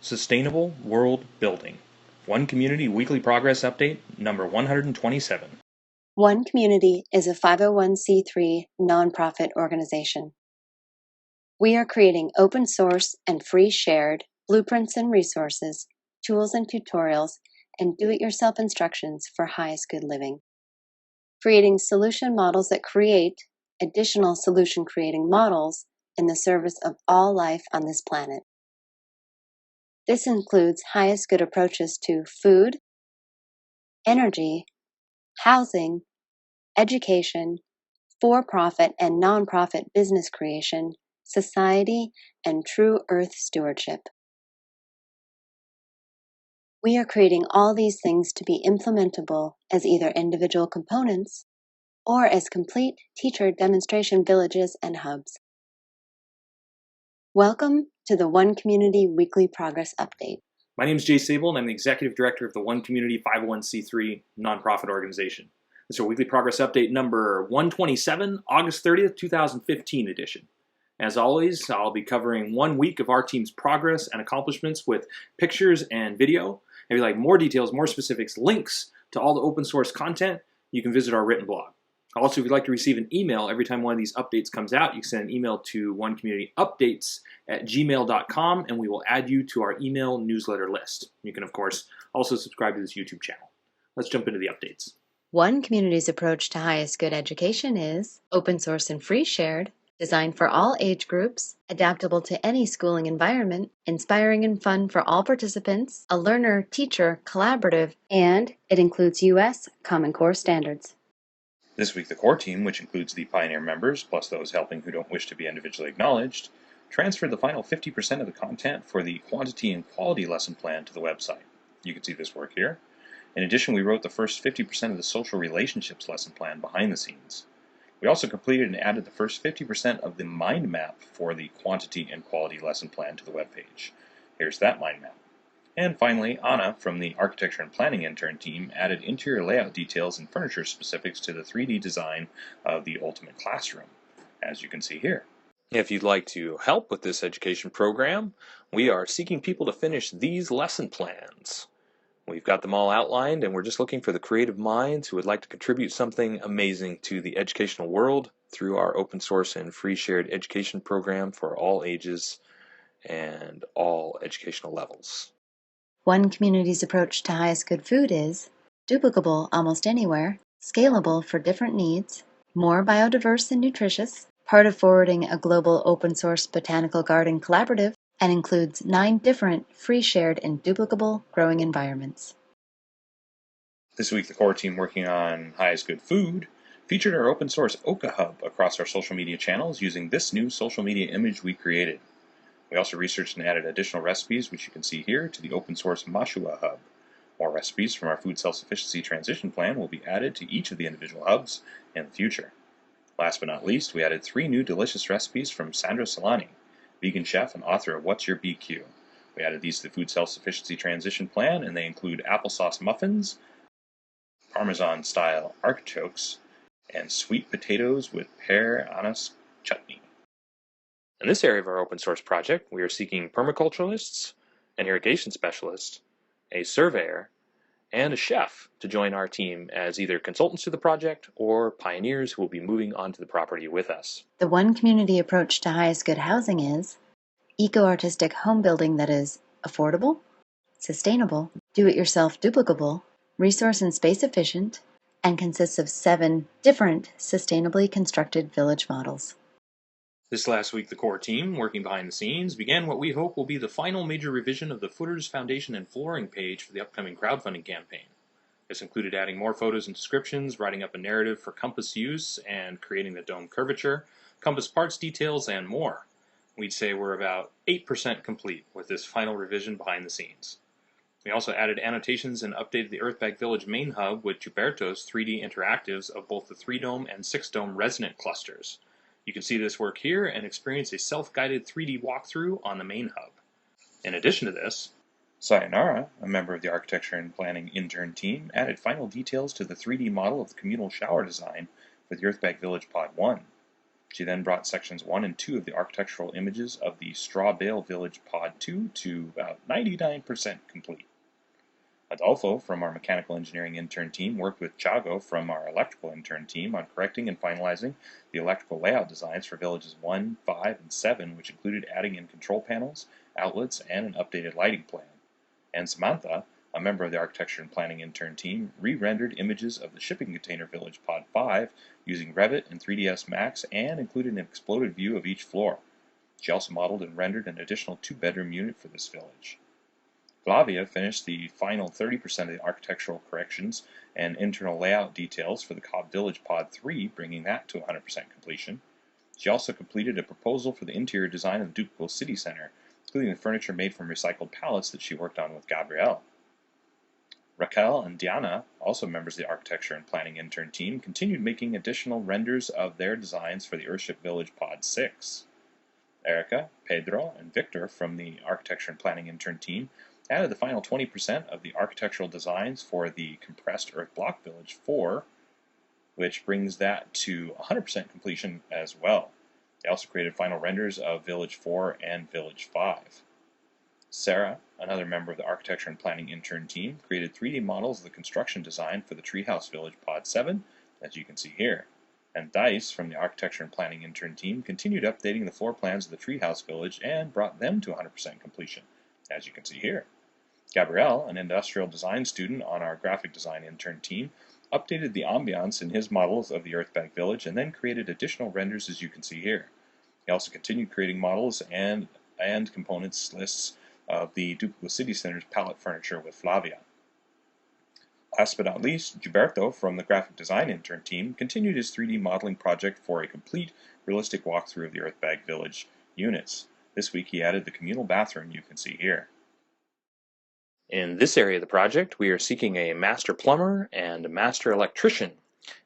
Sustainable World Building. One Community Weekly Progress Update, number 127. One Community is a 501c3 nonprofit organization. We are creating open source and free shared blueprints and resources, tools and tutorials, and do-it-yourself instructions for highest good living. Creating solution models that create additional solution creating models in the service of all life on this planet. This includes highest good approaches to food, energy, housing, education, for-profit and nonprofit business creation, society, and true earth stewardship. We are creating all these things to be implementable as either individual components or as complete teacher demonstration villages and hubs. Welcome to the One Community Weekly Progress Update. My name is Jay Sable, and I'm the Executive Director of the One Community 501c3 nonprofit organization. This is our Weekly Progress Update number 127, August 30th, 2015 edition. As always, I'll be covering 1 week of our team's progress and accomplishments with pictures and video. If you'd like more details, more specifics, links to all the open source content, you can visit our written blog. Also, if you'd like to receive an email every time one of these updates comes out, you can send an email to onecommunityupdates@gmail.com, and we will add you to our email newsletter list. You can, of course, also subscribe to this YouTube channel. Let's jump into the updates. One Community's approach to highest good education is open source and free shared, designed for all age groups, adaptable to any schooling environment, inspiring and fun for all participants, a learner-teacher collaborative, and it includes U.S. Common Core standards. This week, the core team, which includes the Pioneer members, plus those helping who don't wish to be individually acknowledged, transferred the final 50% of the content for the quantity and quality lesson plan to the website. You can see this work here. In addition, we wrote the first 50% of the social relationships lesson plan behind the scenes. We also completed and added the first 50% of the mind map for the quantity and quality lesson plan to the webpage. Here's that mind map. And finally, Anna from the Architecture and Planning intern team added interior layout details and furniture specifics to the 3D design of the Ultimate Classroom, as you can see here. If you'd like to help with this education program, we are seeking people to finish these lesson plans. We've got them all outlined, and we're just looking for the creative minds who would like to contribute something amazing to the educational world through our open source and free shared education program for all ages and all educational levels. One Community's approach to highest good food is duplicable almost anywhere, scalable for different needs, more biodiverse and nutritious, part of forwarding a global open source botanical garden collaborative, and includes 9 different free shared and duplicable growing environments. This week, the core team working on highest good food featured our open source Oka Hub across our social media channels using this new social media image we created. We also researched and added additional recipes, which you can see here, to the open source Mashua Hub. More recipes from our food self-sufficiency transition plan will be added to each of the individual hubs in the future. Last but not least, we added 3 new delicious recipes from Sandra Solani, vegan chef and author of What's Your BQ. We added these to the food self-sufficiency transition plan, and they include applesauce muffins, Parmesan-style artichokes, and sweet potatoes with pear anise chutney. In this area of our open source project, we are seeking permaculturalists, an irrigation specialist, a surveyor, and a chef to join our team as either consultants to the project or pioneers who will be moving onto the property with us. The One Community approach to highest good housing is eco-artistic home building that is affordable, sustainable, do-it-yourself duplicable, resource and space efficient, and consists of 7 different sustainably constructed village models. This last week, the core team, working behind the scenes, began what we hope will be the final major revision of the footers, foundation, and flooring page for the upcoming crowdfunding campaign. This included adding more photos and descriptions, writing up a narrative for compass use, and creating the dome curvature, compass parts details, and more. We'd say we're about 8% complete with this final revision behind the scenes. We also added annotations and updated the Earthbag Village main hub with Gilberto's 3D interactives of both the 3-dome and 6-dome resonant clusters. You can see this work here and experience a self-guided 3D walkthrough on the main hub. In addition to this, Sayonara, a member of the Architecture and Planning intern team, added final details to the 3D model of the communal shower design for the Earthbag Village Pod 1. She then brought sections 1 and 2 of the architectural images of the Straw Bale Village Pod 2 to about 99% complete. Adolfo from our mechanical engineering intern team worked with Chago from our electrical intern team on correcting and finalizing the electrical layout designs for villages 1, 5, and 7, which included adding in control panels, outlets, and an updated lighting plan. And Samantha, a member of the architecture and planning intern team, re-rendered images of the shipping container village Pod 5 using Revit and 3ds Max and included an exploded view of each floor. She also modeled and rendered an additional 2-bedroom unit for this village. Flavia finished the final 30% of the architectural corrections and internal layout details for the Cobb Village Pod 3, bringing that to 100% completion. She also completed a proposal for the interior design of the DUPLICABLE City Center, including the furniture made from recycled pallets that she worked on with Gabrielle. Raquel and Diana, also members of the architecture and planning intern team, continued making additional renders of their designs for the Earthship Village Pod 6. Erica, Pedro, and Victor from the architecture and planning intern team added the final 20% of the architectural designs for the compressed earth block village 4, which brings that to 100% completion as well. They also created final renders of village 4 and village 5. Sarah, another member of the architecture and planning intern team, created 3D models of the construction design for the Treehouse Village Pod 7, as you can see here. And Dice, from the architecture and planning intern team, continued updating the floor plans of the Treehouse Village and brought them to 100% completion, as you can see here. Gabrielle, an industrial design student on our graphic design intern team, updated the ambiance in his models of the Earthbag Village and then created additional renders as you can see here. He also continued creating models and components lists of the DUPLICABLE City Center's pallet furniture with Flavia. Last but not least, Gilberto from the graphic design intern team continued his 3D modeling project for a complete, realistic walkthrough of the Earthbag Village units. This week he added the communal bathroom you can see here. In this area of the project, we are seeking a master plumber and a master electrician.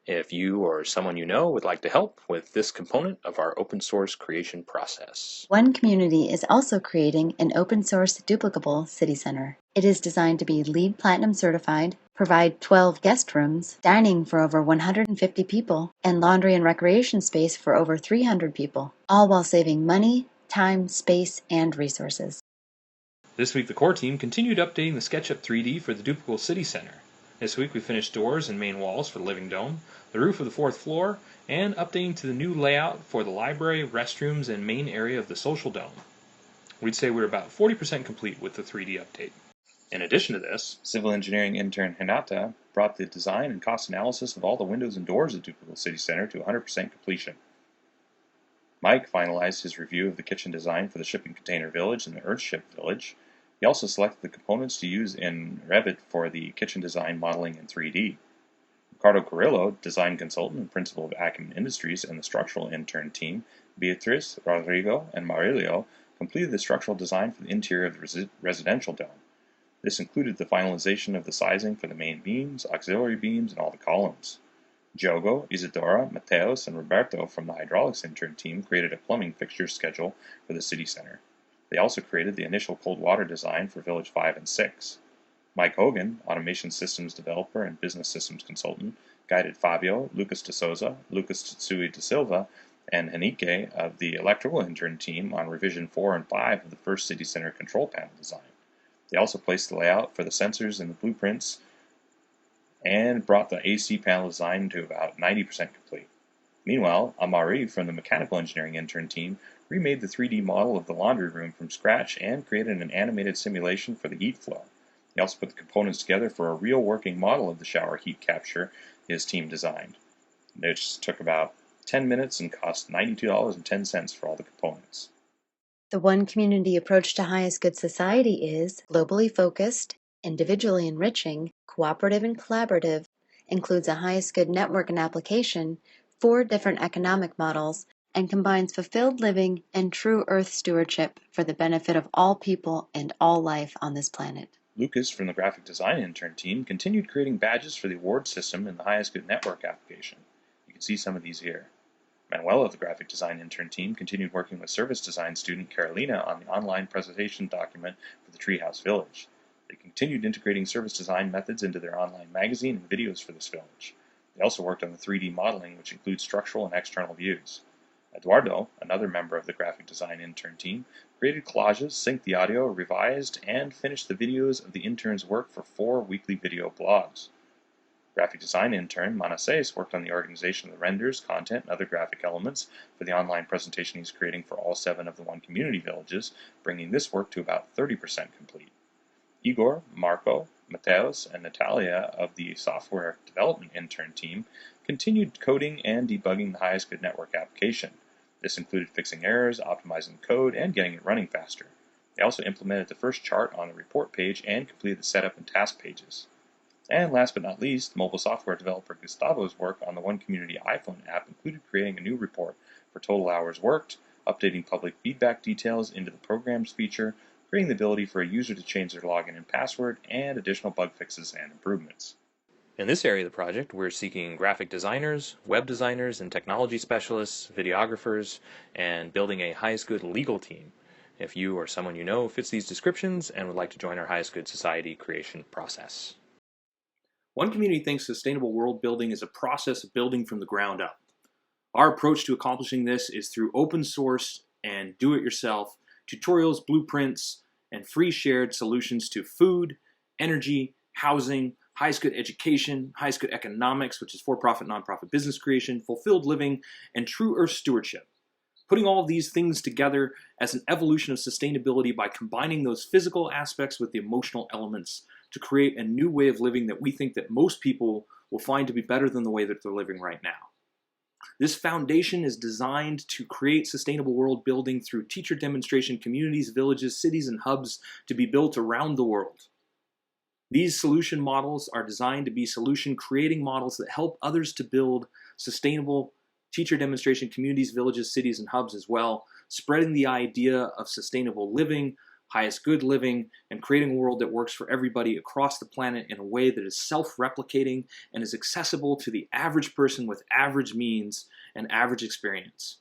If you or someone you know would like to help with this component of our open source creation process. One Community is also creating an open source duplicable city center. It is designed to be LEED Platinum certified, provide 12 guest rooms, dining for over 150 people, and laundry and recreation space for over 300 people, all while saving money, time, space, and resources. This week the core team continued updating the SketchUp 3D for the Duplicable City Center. This week we finished doors and main walls for the living dome, the roof of the 4th floor, and updating to the new layout for the library, restrooms, and main area of the social dome. We'd say we're about 40% complete with the 3D update. In addition to this, civil engineering intern Hinata brought the design and cost analysis of all the windows and doors of Duplicable City Center to 100% completion. Mike finalized his review of the kitchen design for the shipping container village and the Earthship Village. He also selected the components to use in Revit for the kitchen design modeling in 3D. Ricardo Carrillo, design consultant and principal of Acumen Industries and the structural intern team, Beatriz, Rodrigo, and Marilio completed the structural design for the interior of the residential dome. This included the finalization of the sizing for the main beams, auxiliary beams, and all the columns. Diogo, Isadora, Mateos, and Roberto from the hydraulics intern team created a plumbing fixture schedule for the city center. They also created the initial cold water design for Village 5 and 6. Mike Hogan, automation systems developer and business systems consultant, guided Fabio, Lucas de Souza, Lucas Tsui de Silva, and Henike of the electrical intern team on revision 4 and 5 of the first city center control panel design. They also placed the layout for the sensors and the blueprints and brought the AC panel design to about 90% complete. Meanwhile, Amari from the mechanical engineering intern team remade the 3D model of the laundry room from scratch and created an animated simulation for the heat flow. He also put the components together for a real working model of the shower heat capture his team designed. It took about 10 minutes and cost $92.10 for all the components. The One Community approach to highest good society is globally focused, individually enriching, cooperative and collaborative, includes a highest good network and application, 4 different economic models, and combines fulfilled living and true Earth stewardship for the benefit of all people and all life on this planet. Lucas from the graphic design intern team continued creating badges for the award system in the highest good network application. You can see some of these here. Manuel of the graphic design intern team continued working with service design student Carolina on the online presentation document for the Treehouse Village. They continued integrating service design methods into their online magazine and videos for this village. They also worked on the 3D modeling, which includes structural and external views. Eduardo, another member of the graphic design intern team, created collages, synced the audio, revised, and finished the videos of the interns' work for 4 weekly video blogs. Graphic design intern Manassés worked on the organization of the renders, content, and other graphic elements for the online presentation he's creating for all 7 of the One Community villages, bringing this work to about 30% complete. Igor, Marco, Mateos, and Natalia of the software development intern team continued coding and debugging the Highest Good Network application. This included fixing errors, optimizing the code, and getting it running faster. They also implemented the first chart on the report page and completed the setup and task pages. And last but not least, mobile software developer Gustavo's work on the One Community iPhone app included creating a new report for total hours worked, updating public feedback details into the programs feature, creating the ability for a user to change their login and password, and additional bug fixes and improvements. In this area of the project, we're seeking graphic designers, web designers, and technology specialists, videographers, and building a Highest Good legal team. If you or someone you know fits these descriptions and would like to join our Highest Good Society creation process. One Community thinks sustainable world building is a process of building from the ground up. Our approach to accomplishing this is through open source and do-it-yourself tutorials, blueprints, and free shared solutions to food, energy, housing, highest good education, highest good economics, which is for-profit, nonprofit business creation, fulfilled living, and true earth stewardship. Putting all of these things together as an evolution of sustainability by combining those physical aspects with the emotional elements to create a new way of living that we think that most people will find to be better than the way that they're living right now. This foundation is designed to create sustainable world building through teacher demonstration communities, villages, cities, and hubs to be built around the world. These solution models are designed to be solution creating models that help others to build sustainable teacher demonstration communities, villages, cities, and hubs as well, spreading the idea of sustainable living, highest good living, and creating a world that works for everybody across the planet in a way that is self-replicating and is accessible to the average person with average means and average experience.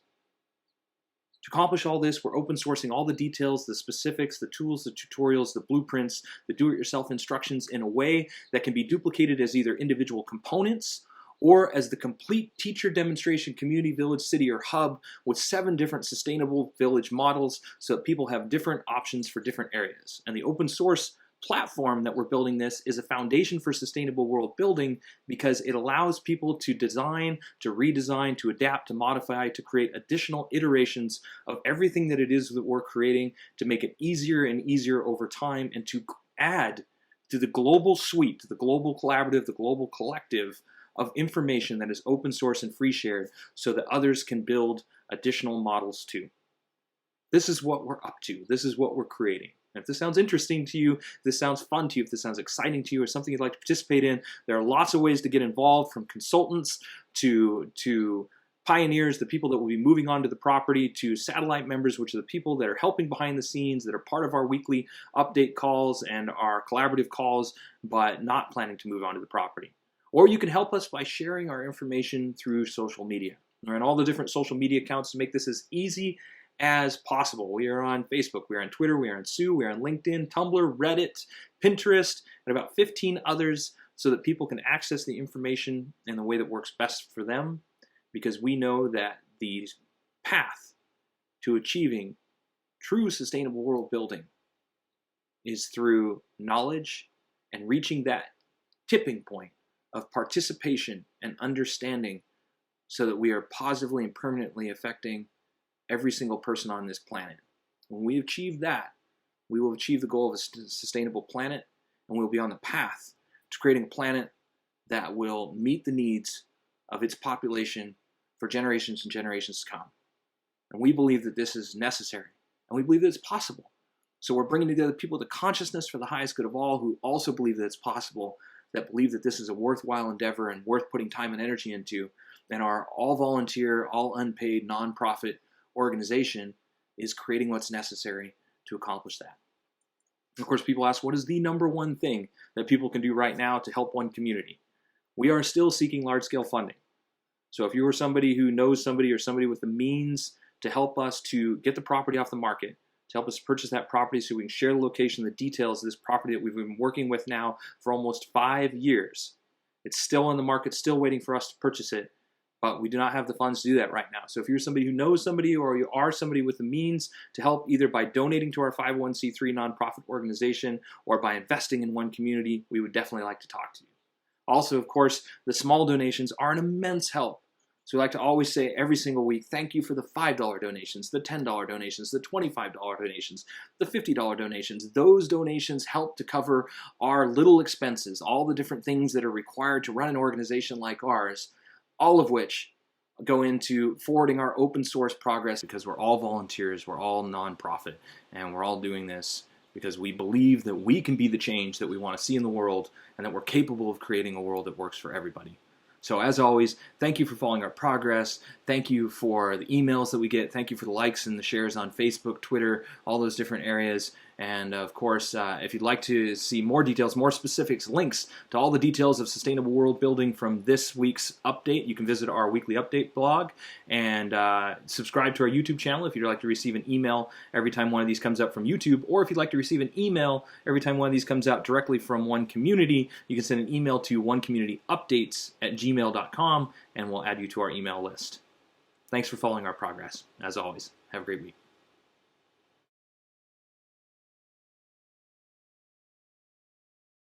To accomplish all this, we're open sourcing all the details, the specifics, the tools, the tutorials, the blueprints, the do-it-yourself instructions in a way that can be duplicated as either individual components or as the complete teacher demonstration community, village, city, or hub with 7 different sustainable village models so that people have different options for different areas. And the open source platform that we're building this is a foundation for sustainable world building because it allows people to design, to redesign, to adapt, to modify, to create additional iterations of everything that it is that we're creating to make it easier and easier over time and to add to the global suite, to the global collaborative, the global collective of information that is open source and free shared so that others can build additional models too. This is what we're up to. This is what we're creating. And if this sounds interesting to you, if this sounds fun to you, if this sounds exciting to you or something you'd like to participate in, there are lots of ways to get involved, from consultants to pioneers, the people that will be moving onto the property, to satellite members, which are the people that are helping behind the scenes, that are part of our weekly update calls and our collaborative calls, but not planning to move onto the property. Or you can help us by sharing our information through social media. We're on all the different social media accounts to make this as easy as possible. We are on Facebook, we are on Twitter, we are on Sue, we are on LinkedIn, Tumblr, Reddit, Pinterest, and about 15 others so that people can access the information in the way that works best for them, because we know that the path to achieving true sustainable world building is through knowledge and reaching that tipping point of participation and understanding so that we are positively and permanently affecting every single person on this planet. When we achieve that, we will achieve the goal of a sustainable planet, and we'll be on the path to creating a planet that will meet the needs of its population for generations and generations to come. And we believe that this is necessary, and we believe that it's possible. So we're bringing together people with the consciousness for the highest good of all who also believe that it's possible, that believe that this is a worthwhile endeavor and worth putting time and energy into, and our all-volunteer, all-unpaid, nonprofit organization is creating what's necessary to accomplish that. Of course, people ask, what is the number one thing that people can do right now to help One Community? We are still seeking large-scale funding. So if you are somebody who knows somebody or somebody with the means to help us to get the property off the market, to help us purchase that property so we can share the location, the details of this property that we've been working with now for almost 5 years. It's still on the market, still waiting for us to purchase it. but we do not have the funds to do that right now. So if you're somebody who knows somebody, or you are somebody with the means to help, either by donating to our 501c3 nonprofit organization or by investing in one community, we would definitely like to talk to you. Also, of course, the small donations are an immense help. So we like to always say every single week, thank you for the $5 donations, the $10 donations, the $25 donations, the $50 donations. Those donations help to cover our little expenses, all the different things that are required to run an organization like ours, all of which go into forwarding our open source progress, because we're all volunteers, we're all nonprofit, and we're all doing this because we believe that we can be the change that we want to see in the world, and that we're capable of creating a world that works for everybody. So as always, thank you for following our progress. Thank you for the emails that we get. Thank you for the likes and the shares on Facebook, Twitter, all those different areas. And of course, if you'd like to see more details, more specifics, links to all the details of sustainable world building from this week's update, you can visit our weekly update blog and subscribe to our YouTube channel if you'd like to receive an email every time one of these comes up from YouTube, or if you'd like to receive an email every time one of these comes out directly from One Community, you can send an email to onecommunityupdates@gmail.com and we'll add you to our email list. Thanks for following our progress. As always, have a great week.